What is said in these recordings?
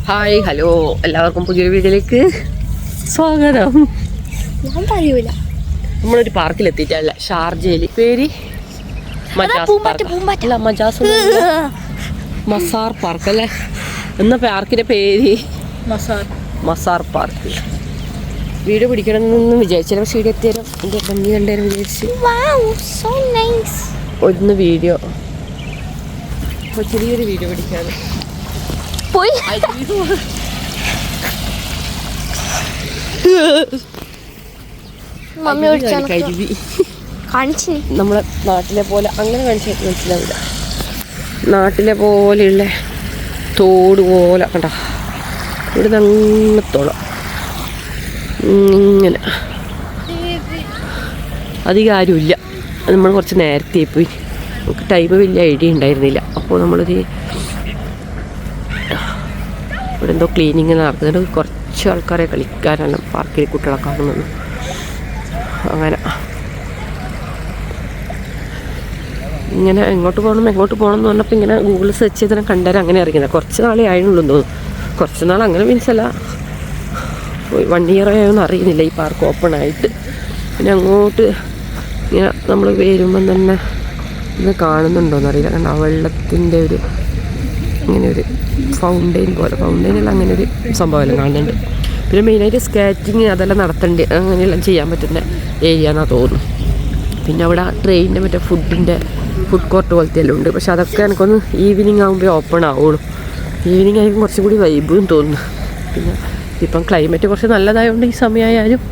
Hi hello എല്ലാവർക്കും പുതിയൊരു വീഡിയോയിലേക്ക് സ്വാഗതം. നമ്മളൊരു പാർക്കിലെത്തിയിട്ടല്ല, ഷാർജയിൽ. പേര് മസാർ പാർക്ക് അല്ലേ? എന്നാ പാർക്കിന്റെ പേര് മസാർ പാർക്ക്. വീഡിയോ പിടിക്കണമെന്നൊന്നും വിചാരിച്ചില്ല, പക്ഷെ വീഡിയോ എത്തിയാലും എൻ്റെ ഭംഗി കണ്ടേരം വിചാരിച്ച് ഒന്ന് വീഡിയോ ചെറിയൊരു വീഡിയോ പിടിക്കാതെ നമ്മളെ നാട്ടിലെ പോലെ അങ്ങനെ കാണിച്ചാൽ മനസ്സിലാവില്ല. നാട്ടിലെ പോലെയുള്ള തോട് പോലെ കണ്ട ഇവിടെ നങ്ങത്തോളം ഇങ്ങനെ അധികം ആരുമില്ല. നമ്മൾ കുറച്ച് നേരത്തെ പോയി, നമുക്ക് ടൈം വലിയ ഐഡിയ ഉണ്ടായിരുന്നില്ല. അപ്പോൾ നമ്മളൊരു ഇവിടെ എന്തോ ക്ലീനിങ് നടക്കുന്നുണ്ട്. കുറച്ച് ആൾക്കാരെ കളിക്കാനാണ് പാർക്കിൽ കുട്ടികളെ കാണുന്നത്. അങ്ങനെ ഇങ്ങനെ എങ്ങോട്ട് പോകണം എന്ന് പറഞ്ഞപ്പോൾ ഇങ്ങനെ ഗൂഗിൾ സെർച്ച് ചെയ്താൽ കണ്ടാൽ അങ്ങനെ ഇറങ്ങിയത്. കുറച്ച് നാളെ ആയിട്ടുള്ളൂ തോന്നുന്നു. കുറച്ച് നാൾ അങ്ങനെ മീൻസല്ല, 1 ഇയർ ആയൊന്നും അറിയുന്നില്ല ഈ പാർക്ക് ഓപ്പൺ ആയിട്ട്. പിന്നെ അങ്ങോട്ട് ഇങ്ങനെ നമ്മൾ വരുമ്പം തന്നെ ഇത് കാണുന്നുണ്ടോയെന്നറിയില്ല. കാരണം ആ വെള്ളത്തിൻ്റെ ഒരു ഇങ്ങനെ ഒരു ഫൗണ്ടെയിൻ പോലെ, ഫൗണ്ടെയിനെല്ലാം അങ്ങനെ ഒരു സംഭവമെല്ലാം കാണുന്നുണ്ട്. പിന്നെ മെയിനായിട്ട് സ്കേറ്റിങ് അതെല്ലാം നടത്തേണ്ടി അങ്ങനെയെല്ലാം ചെയ്യാൻ പറ്റുന്ന ഏരിയ എന്നാണ് തോന്നുന്നു. പിന്നെ അവിടെ ട്രെയിനിൻ്റെ മറ്റേ ഫുഡ് കോർട്ട് പോലത്തെ എല്ലാം ഉണ്ട്. പക്ഷെ അതൊക്കെ എനിക്കൊന്ന് ഈവനിങ് ആകുമ്പോൾ ഓപ്പൺ ആവുള്ളൂ. ഈവനിങ് ആയിരിക്കും കുറച്ചും കൂടി വൈബും തോന്നുന്നു. പിന്നെ ഇപ്പം ക്ലൈമറ്റ് കുറച്ച് നല്ലതായതുകൊണ്ട് ഈ സമയമായാലും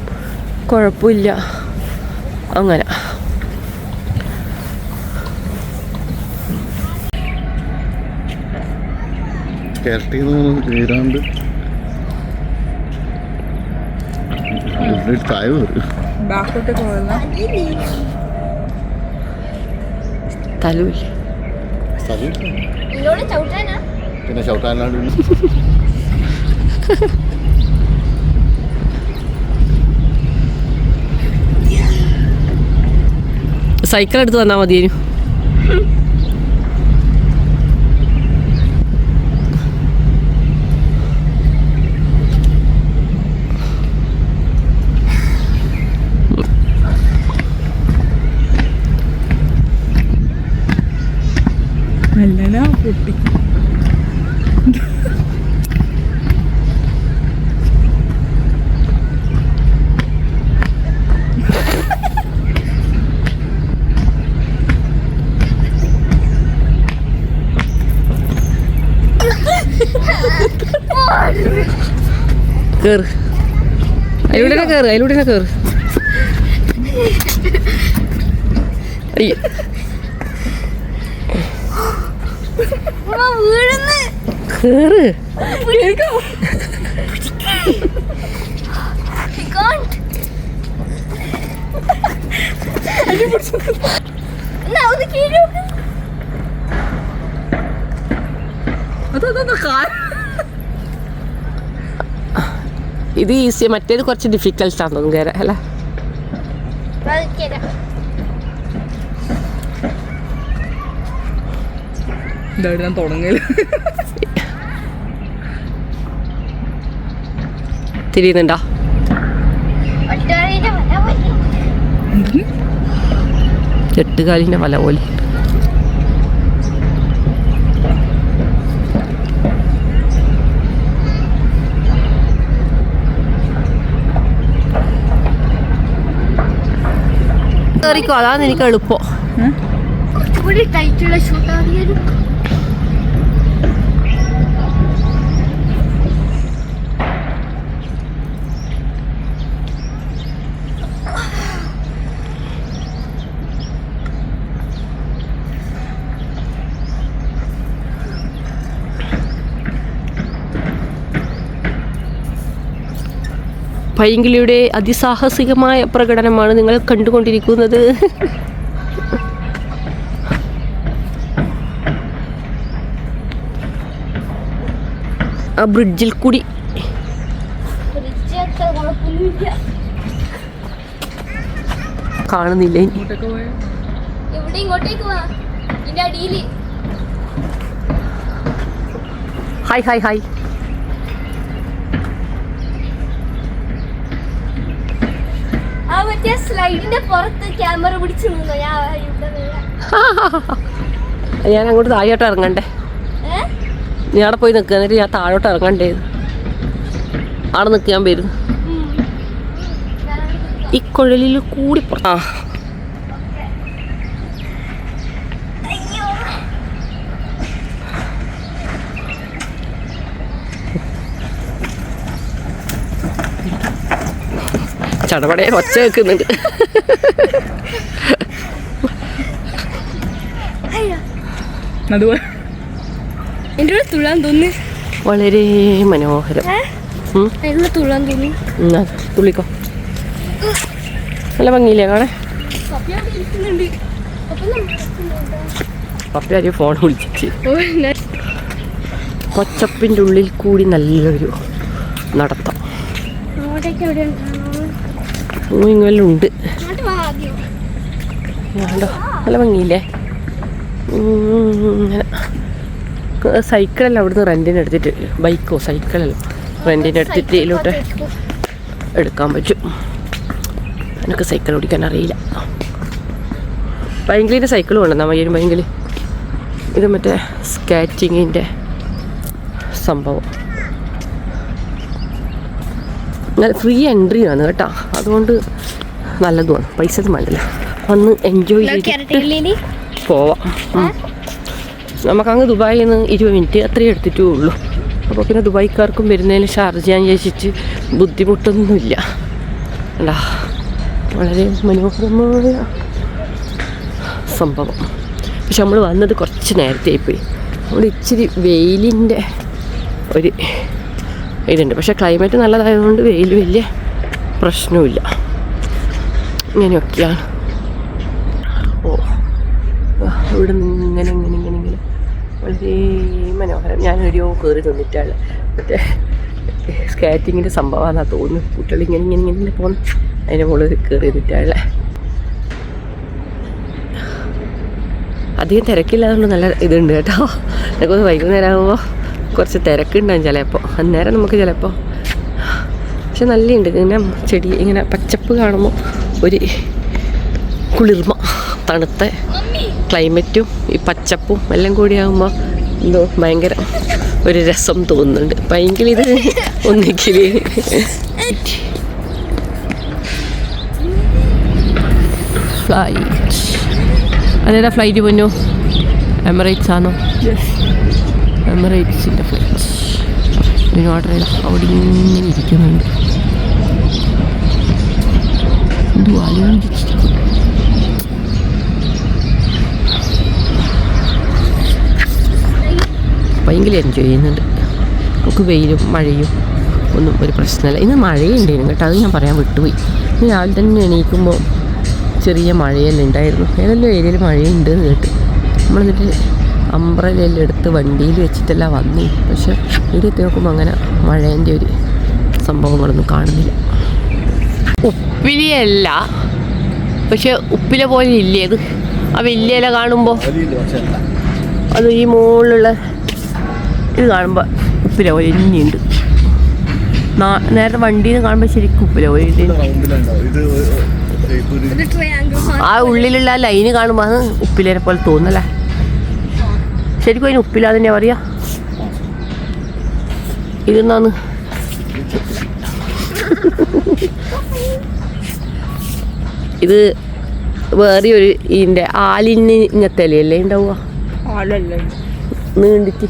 കുഴപ്പമില്ല. അങ്ങനെ പിന്നെ ചവിട്ടാനാണ് സൈക്കിൾ എടുത്ത് വന്നാൽ മതിയേനു. പൊട്ടി കേറ്, അതിലൂടെ കേറ്, അതിലൂടെ കേറ്. അയ്യോ കേറ്. ഇത് ഈസി, മറ്റേത് കുറച്ച് ഡിഫിക്കൽട്ടാണ് തോന്നുന്നു കയറാൻ അല്ലേ? തുടങ്ങല് തിരിയുന്നുണ്ടോ? എട്ടുകാലിൻ്റെ വല പോലെ. കേറിക്കോ, അതാണ് എനിക്ക് എളുപ്പം. പൈങ്കിളിയുടെ അതിസാഹസികമായ പ്രകടനമാണ് നിങ്ങൾ കണ്ടുകൊണ്ടിരിക്കുന്നത്. ആ ബ്രിഡ്ജിൽ കൂടി കാണുന്നില്ല. Hi hi hi. മറ്റേ സ്ലൈഡിന്റെ പുറത്ത് ക്യാമറ പിടിച്ചു നിന്നോ ഞാൻ അങ്ങോട്ട് താഴോട്ട് ഇറങ്ങണ്ടേ? നീ അവിടെ പോയി നിൽക്കുക, എന്നിട്ട് ഞാൻ താഴോട്ട് ഇറങ്ങണ്ടേ? അവിടെ നിൽക്കാൻ വരും ഈ കുഴലിൽ കൂടി. ആ ചടപടയെ ഒച്ച വെക്കുന്നുണ്ട്. അതുപോലെ എന്റെ കൂടെ തുള്ളാൻ തോന്നി. വളരെ മനോഹരം. അതിനുള്ള തുള്ളാൻ തോന്നി. തുള്ളിക്കോ. നല്ല ഭംഗിയില്ലേ കാണാൻ? പപ്പ ഫോൺ വിളിച്ചിട്ട് പച്ചപ്പിൻ്റെ ഉള്ളിൽ കൂടി നല്ലൊരു നടത്തം ഇങ്ങനെല്ലാം ഉണ്ട്. നല്ല ഭംഗിയില്ലേ? ഇങ്ങനെ സൈക്കിളല്ല അവിടുന്ന് റെൻറ്റിന് എടുത്തിട്ട്, ബൈക്കോ സൈക്കിളല്ല റെൻറ്റിന് എടുത്തിട്ട് ഇതിലോട്ട് എടുക്കാൻ പറ്റും. എനിക്ക് സൈക്കിൾ ഓടിക്കാൻ അറിയില്ല. ഭയങ്കര സൈക്കിൾ കൊണ്ടുവന്നാൽ മയ്യൊരു ഭയങ്കര. ഇത് മറ്റേ സ്കാറ്റിങ്ങിൻ്റെ സംഭവം. ഫ്രീ എൻട്രി ആണ് കേട്ടോ, അതുകൊണ്ട് നല്ലതുമാണ്. പൈസ വേണ്ടല്ലോ, വന്ന് എൻജോയ് ചെയ്തിട്ട് പോവാം. നമുക്കങ്ങ് ദുബായിൽ നിന്ന് 20 മിനിറ്റ് അത്രയും എടുത്തിട്ടേ ഉള്ളൂ. അപ്പോൾ പിന്നെ ദുബായിക്കാർക്കും വരുന്നതിന് ഷാർജ അന്വേഷിച്ച് ബുദ്ധിമുട്ടൊന്നുമില്ല. അല്ല, വളരെ മനോഹരമായ സംഭവം. പക്ഷെ നമ്മൾ വന്നത് കുറച്ച് നേരത്തെ ആയിപ്പോയി. അവിടെ ഇച്ചിരി വെയിലിൻ്റെ ഒരു ഇതുണ്ട്. പക്ഷേ ക്ലൈമറ്റ് നല്ലതായതുകൊണ്ട് വെയിൽ വലിയ പ്രശ്നവുമില്ല. ഇങ്ങനെയൊക്കെയാണ്. ഓ, ഇവിടെ നിന്ന് ഇങ്ങനെ ഇങ്ങനെ ഇങ്ങനെ ഇങ്ങനെ വളരെ മനോഹരം. ഞാൻ എവിടെയോ കയറി നിന്നിട്ടാണ്. മറ്റേ സ്കാറ്റിങ്ങിൻ്റെ സംഭവമാണെന്നാണ് തോന്നുന്നു. കുട്ടികൾ ഇങ്ങനെ ഇങ്ങനെ ഇങ്ങനെ പോകുന്നു. അതിൻ്റെ മുകളിൽ കയറി നിന്നിട്ടാണ്. അധികം തിരക്കില്ലാതുകൊണ്ട് നല്ല ഇതുണ്ട് കേട്ടോ. എനിക്കൊന്ന് വൈകുന്നേരം ആകുമ്പോൾ കുറച്ച് തിരക്കുണ്ടാകും ചിലപ്പോൾ. അന്നേരം നമുക്ക് ചിലപ്പോൾ, പക്ഷെ നല്ലുണ്ട്. ഇങ്ങനെ ചെടി ഇങ്ങനെ പച്ചപ്പ് കാണുമ്പോൾ ഒരു കുളിർമ, തണുത്ത ക്ലൈമറ്റും ഈ പച്ചപ്പും എല്ലാം കൂടി ആകുമ്പോൾ എന്തോ ഭയങ്കര ഒരു രസം തോന്നുന്നുണ്ട്. ഭയങ്കര ഇത് ഒന്നിക്കൽ ഫ്ലൈറ്റ്. അതേതാ ഫ്ലൈറ്റ് പൊന്നോ? എമിറേറ്റ്സ് ആണോ? എമിറേറ്റ്സിൻ്റെ ഫ്ലൈറ്റ്. ഇതിന് ഓർഡർ ചെയ്ത അവിടെ ഇങ്ങനെ ഇരിക്കുന്നുണ്ട്. എന്തോ ആലോചിച്ചിരിക്കും. ഭയങ്കര എൻജോയ് ചെയ്യുന്നുണ്ട്. നമുക്ക് വെയിലും മഴയും ഒന്നും ഒരു പ്രശ്നമല്ല. ഇന്ന് മഴയുണ്ടായിരുന്നു കേട്ടോ, അത് ഞാൻ പറയാൻ വിട്ടുപോയി. ഇന്ന് രാവിലെ തന്നെ എണീക്കുമ്പോൾ ചെറിയ മഴയെല്ലാം ഉണ്ടായിരുന്നു. ഏതെല്ലാം ഏരിയയിൽ മഴയുണ്ട് എന്ന് കേട്ട് നമ്മളെന്നിട്ട് അംബ്രലയെല്ലാം എടുത്ത് വണ്ടിയിൽ വെച്ചിട്ടെല്ലാം വന്നു. പക്ഷെ ഇവിടെ എത്തി നോക്കുമ്പോൾ അങ്ങനെ മഴേൻ്റെ ഒരു സംഭവങ്ങളൊന്നും കാണുന്നില്ല. ഉപ്പിലിയല്ല, പക്ഷെ ഉപ്പില പോലെ ഇല്ലേ അത്? ആ വലിയ ഇല കാണുമ്പോൾ അത് ഈ മുകളിലുള്ള ഇത് കാണുമ്പോൾ ഉപ്പില പോലെ ഇനിയുണ്ട്. നേരത്തെ വണ്ടിയിൽ നിന്ന് കാണുമ്പോൾ ശരിക്കും ഉപ്പില പോലെ ഉണ്ട്. ആ ഉള്ളിലുള്ള ആ ലൈന് കാണുമ്പോൾ അത് ഉപ്പിലേനെ പോലെ തോന്നല്ലേ? ശരിക്കും അതിന് ഉപ്പില തന്നെ പറയാ. ഇതെന്നാന്ന് ഇത് വേറെ ഒരു ഇതിൻ്റെ ആലിന് ഇങ്ങനത്തെ ഇലയല്ലേ ഉണ്ടാവുക, നീണ്ടിട്ട്.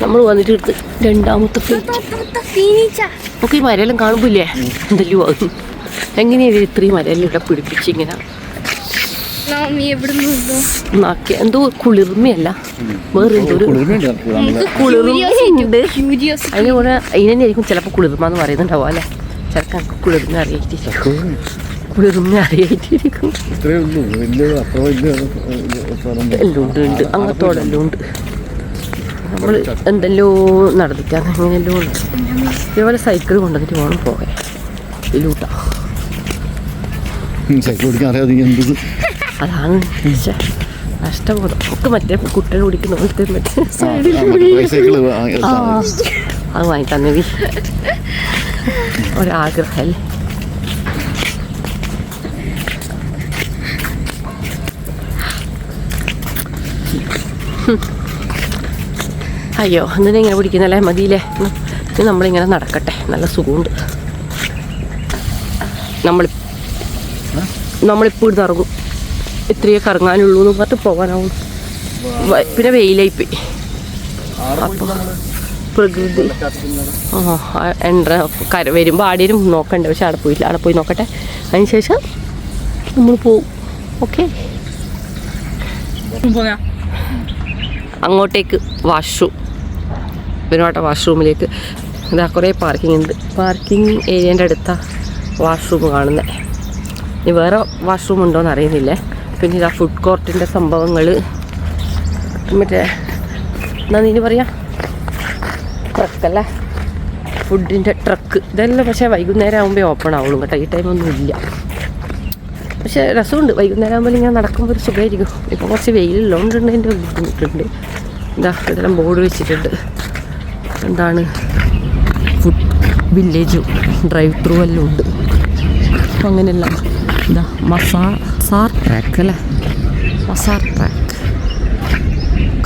നമ്മൾ വന്നിട്ട് എടുത്ത് രണ്ടാമത്തെ നമുക്ക് ഈ മരമെല്ലാം കാണുമ്പില്ലേ എന്തെല്ലോ ആകും. എങ്ങനെയാണ് ഇത്രയും മരമെല്ലാം ഇവിടെ പിടിപ്പിച്ച് ഇങ്ങനെ എന്തോ കുളിർമയല്ല, വേറെ എന്തോ ഒരു കുളിർമയുണ്ട്. അതിന് കൂടെ അതിനെ ആയിരിക്കും ചിലപ്പോൾ കുളിർമ എന്ന് പറയുന്നുണ്ടാവും അല്ലേ? ചിലപ്പോൾ നമുക്ക് കുളിർമ അറിയായിട്ടിരിക്കും. കുളിർമ അറിയായിട്ടിരിക്കും. എല്ലാം ഉണ്ട്, ഉണ്ട്, അങ്ങനത്തോടെല്ലാം ഉണ്ട്. നമ്മൾ എന്തെല്ലോ നടന്നിട്ടാണ് അങ്ങനെയല്ലോ ഉണ്ട്. ഇതേപോലെ സൈക്കിൾ കൊണ്ടുവന്നിട്ട് വേണം പോകാൻ. ഇതിലൂട്ടാ അതാണ് കഷ്ടബോധം ഒക്കെ. മറ്റേ കുട്ടികൾ ഓടിക്കുന്ന പോലത്തെ മറ്റേ അത് വാങ്ങി തന്നതി ഒരാഗ്രഹമല്ലേ. അയ്യോ എന്തിനാ ഇങ്ങനെ പിടിക്കുന്നല്ലേ, മതിയില്ലേ. ഇനി നമ്മളിങ്ങനെ നടക്കട്ടെ, നല്ല സുഖമുണ്ട്. നമ്മളിപ്പോൾ ഇത് ഇറങ്ങും, ഇത്രയേ കറങ്ങാനുള്ളൂ എന്ന് പറഞ്ഞിട്ട് പോകാനാവും. പിന്നെ വെയിലായിപ്പോയി. അപ്പോൾ പ്രകൃതി വരുമ്പോൾ ആടെയും നോക്കണ്ടേ, പക്ഷെ അവിടെ പോയില്ല. അവിടെ പോയി നോക്കട്ടെ, അതിന് ശേഷം നമ്മൾ പോവും. ഓക്കെ, അങ്ങോട്ടേക്ക് വാഷ്റൂം, വിനോട്ട വാഷ്റൂമിലേക്ക്. ഇതാ കുറേ പാർക്കിംഗ് ഉണ്ട്. പാർക്കിംഗ് ഏരിയേൻ്റെ അടുത്താണ് വാഷ്റൂം കാണുന്നത്. ഇനി വേറെ വാഷ്റൂം ഉണ്ടോയെന്ന് അറിയുന്നില്ലേ. പിന്നെ ഇതാ ഫുഡ് കോർട്ടിൻ്റെ സംഭവങ്ങൾ, മറ്റേ എന്താ നീ പറയാ, ട്രക്കല്ലേ, ഫുഡിൻ്റെ ട്രക്ക്. ഇതെല്ലാം പക്ഷേ വൈകുന്നേരം ആകുമ്പോൾ ഓപ്പൺ ആവുള്ളൂ കേട്ടോ, ഈ ടൈമൊന്നും ഇല്ല. പക്ഷേ രസമുണ്ട്, വൈകുന്നേരം ആകുമ്പോൾ ഇങ്ങനെ നടക്കുമ്പോൾ ഒരു സുഖമായിരിക്കും. ഇപ്പോൾ കുറച്ച് വെയിലുള്ളതുകൊണ്ടുണ്ട്, അതിൻ്റെ ബുദ്ധിമുട്ടുണ്ട്. ഇതാ ഇതെല്ലാം ബോർഡ് വെച്ചിട്ടുണ്ട്. എന്താണ് ഫുഡ് വില്ലേജും ഡ്രൈവ് ത്രൂ എല്ലാം ഉണ്ട്. അപ്പോൾ അങ്ങനെയല്ല. ഇതാ മസാർ ട്രാക്ക് അല്ലേ, മസാർ ട്രാക്ക്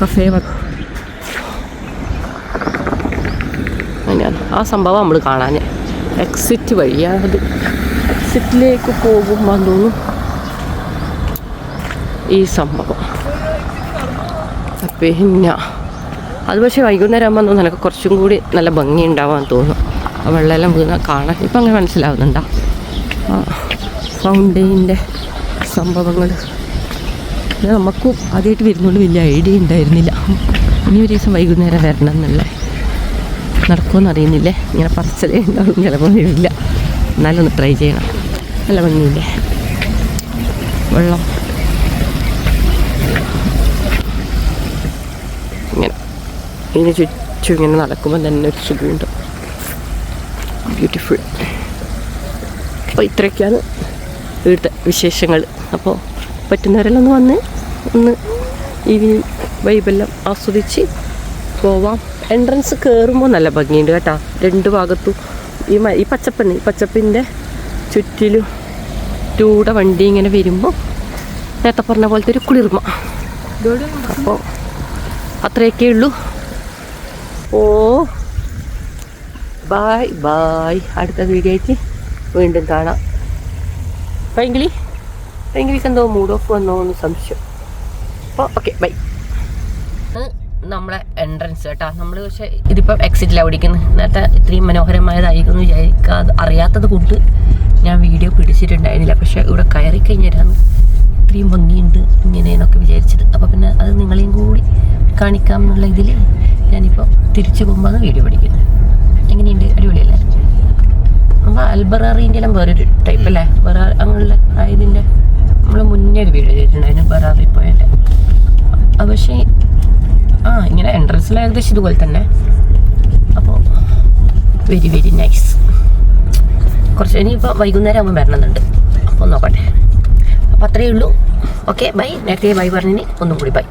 കഫേ അങ്ങനെയാണ് ആ സംഭവം നമ്മൾ കാണാൻ. എക്സിറ്റ് വഴിയാണ് അത്. എക്സിറ്റിലേക്ക് പോകുമ്പോൾ തോന്നും ഈ സംഭവം. പിന്നെ അത് പക്ഷേ വൈകുന്നേരം ആകുമ്പോൾ തോന്നുന്നു എനിക്ക് കുറച്ചും കൂടി നല്ല ഭംഗി ഉണ്ടാവാൻ തോന്നും. ആ വെള്ളമെല്ലാം വീണ കാണാൻ ഇപ്പം അങ്ങനെ മനസ്സിലാവുന്നുണ്ടോ. ആ ഫൗണ്ടെയിൻ്റെ സംഭവങ്ങൾ നമുക്കും ആദ്യമായിട്ട് വരുന്നതുകൊണ്ട് വലിയ ഐഡിയ ഉണ്ടായിരുന്നില്ല. ഇനി ഒരു ദിവസം വൈകുന്നേരം വരണം എന്നല്ലേ, നടക്കുമെന്ന് അറിയുന്നില്ലേ. ഇങ്ങനെ പറച്ചലേ ഉണ്ടാവും, ചിലപ്പോൾ വരില്ല. എന്നാലും ഒന്ന് ട്രൈ ചെയ്യണം. നല്ല ഭംഗിയില്ലേ വെള്ളം. ഇങ്ങനെ ഇതിന് ചുറ്റും ഇങ്ങനെ നടക്കുമ്പോൾ തന്നെ ഒരു സുഖമുണ്ട്. ബ്യൂട്ടിഫുൾ. അപ്പോൾ ഇത്രയൊക്കെയാണ് ഇവിടുത്തെ വിശേഷങ്ങൾ. അപ്പോൾ പറ്റുന്നവരെല്ലാം ഒന്ന് ഈവനിങ് വൈബെല്ലാം ആസ്വദിച്ച് പോവാം. എൻട്രൻസ് കയറുമ്പോൾ നല്ല ഭംഗിയുണ്ട് കേട്ടോ. രണ്ട് ഭാഗത്തും ഈ പച്ചപ്പിൻ്റെ ചുറ്റിലും ടൂടെ വണ്ടി ഇങ്ങനെ വരുമ്പോൾ നേരത്തെ പറഞ്ഞ പോലത്തെ ഒരു കുളിർമ. അപ്പോൾ അത്രയൊക്കെ ഉള്ളൂ. ഓ ബായ് ബായ്. അടുത്ത വീഡിയോ ആയിട്ട് വീണ്ടും കാണാം. ഭയങ്കര എന്തോ മൂഡ് ഓഫ് വന്നോ എന്ന് സംശയം. അപ്പോൾ ഓക്കെ ബൈ. നമ്മളെ എൻട്രൻസ് കേട്ടോ. നമ്മൾ പക്ഷേ ഇതിപ്പോൾ എക്സിറ്റിലാണ് ഓടിക്കുന്നത്. നേരത്തെ ഇത്രയും മനോഹരമായതായിരിക്കും വിചാരിക്കാതെ അറിയാത്തത് കൊണ്ട് ഞാൻ വീഡിയോ പിടിച്ചിട്ടുണ്ടായിരുന്നില്ല. പക്ഷേ ഇവിടെ കയറി കഴിഞ്ഞിട്ടാണ് ഇത്രയും ഭംഗിയുണ്ട് ഇങ്ങനെയെന്നൊക്കെ വിചാരിച്ചത്. അപ്പോൾ പിന്നെ അത് നിങ്ങളെയും കൂടി കാണിക്കാം എന്നുള്ള ഇതിൽ ഞാനിപ്പോൾ തിരിച്ചു പോകുമ്പോൾ വീഡിയോ പിടിക്കുന്നത്. എങ്ങനെയുണ്ട്? അടിപൊളിയല്ലേ? അപ്പോൾ അൽബറാറിൻ്റെ എല്ലാം വേറൊരു ടൈപ്പ് അല്ലേ, വേറെ അങ്ങനെയുള്ള ഇതിൻ്റെ നമ്മൾ മുന്നേ ഒരു വീഡിയോ ചെയ്തിട്ടുണ്ടായിരുന്നു ബറാറി പോയതിൻ്റെ. അത് പക്ഷേ ഇങ്ങനെ എൻട്രൻസിൽ ഏകദേശം ഇതുപോലെ തന്നെ. അപ്പോൾ വെരി വെരി നൈസ്. കുറച്ച് ഇനിയിപ്പോൾ വൈകുന്നേരം ആകുമ്പോൾ വരണമെന്നുണ്ട്. അപ്പോൾ നോക്കട്ടെ. അപ്പോൾ അത്രയേ ഉള്ളൂ. Okay bye. നേരത്തെ ബൈ പറഞ്ഞിനി ഒന്നും കൂടി ബൈ.